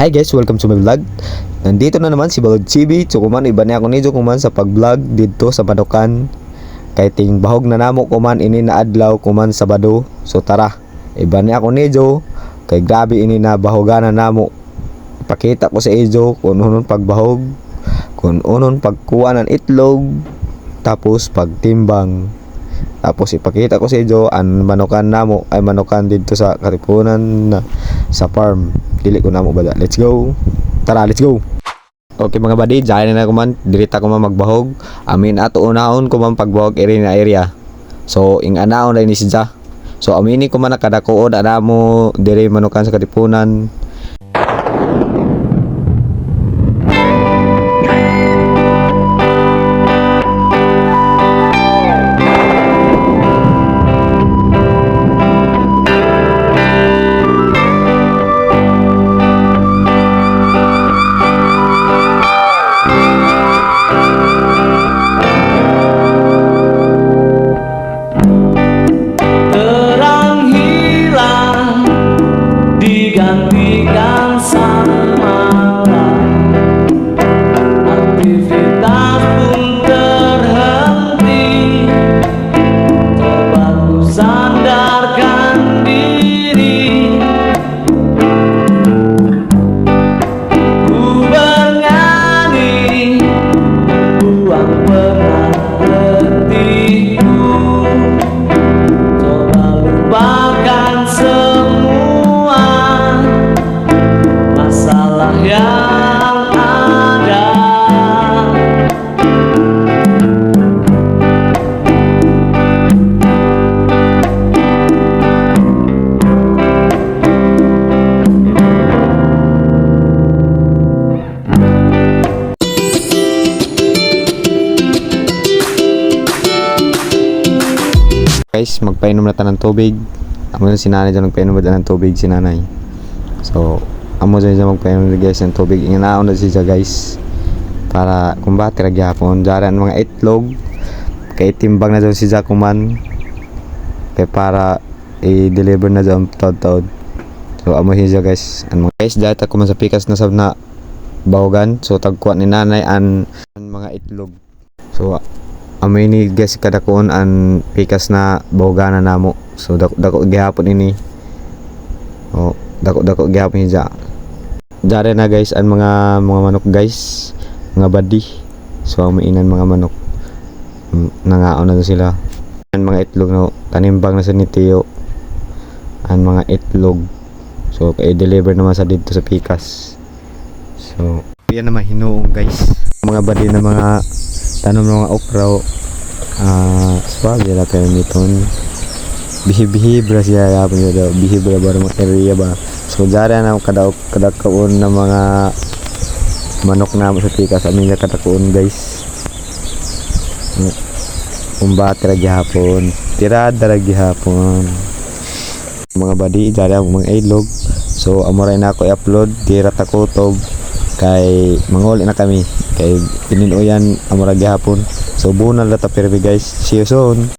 Hi guys, welcome to my vlog. Nandito na naman si Balog Chibi. So kuman iba niya ako nidyo kuman sa pag-vlog dito sa Badokan. Kay ting bahog na namo kuman ini na adlaw kuman Sabado. So tara, iba niya ako nidyo. Kay grabe ini na bahogan na namo. Pakita ko sa inyo kung unon pagbahog, kung unon pagkuha ng itlog, tapos pagtimbang. Tapos ipakita ko sa inyo ang manukan namo ay manukan dito sa Katipunan na sa farm. Dili ko namo bala. Let's go. Tara, let's go. Okay mga buddy, diyan na ko man dirita ko man magbahog. Amin ato unahon ko man pagbahog area. So ing anaon na ini siya. So amini ko man nakadakuod ana mo diri manukan sa Katipunan. Gantikan sang malam, aktivitas pun terhenti. Coba ku sandarkan diri, ku bernyanyi, buang penat letihku. Coba lupakan semua masalah yang ada. Guys, magpainom na ta ng tubig. Amo si nanay dyan magpainom na ng tubig si nanay. So amo dyan magpainom guys ng tubig. Inganaon na siya guys para kumbati ra gyapon jaran mga itlog kay timbang na daw siya kuman kay para i-deliver na daw taud-taud. So amo siya guys. Ano guys, data ko man sa pikas na sab na bahogan. So tagkuha ni nanay an mga itlog. So amoy ni guys kadakuon an pikas na bahogan na namo. So dako gihapon ini. Oh, dako gihapon siya. Dare na guys ang mga manok guys, mga badi. So mainan mga manok. Nangaon na sila. Ang mga itlog na tanimbang na sa ni Tio. Ang mga itlog. So i-deliver naman sa dito sa pikas. So yan naman hinuong guys. Mga badi na mga tanom ng mga okra. Swag yala kayo niton. Bihibra siya yapon yun daw. Bihibra ba mga area ba. So dara na kadakaon na mga manok na sa pikas. Amin na kadakaon guys. Umbati ra gihapon. Tirada ra gihapon. Mga badi dara mga ilog. So amo ray na ako i-upload dira ta kutob kay mangol na kami kay pininuyan amo ra gihapon. So bunal la ta permi guys. See you soon.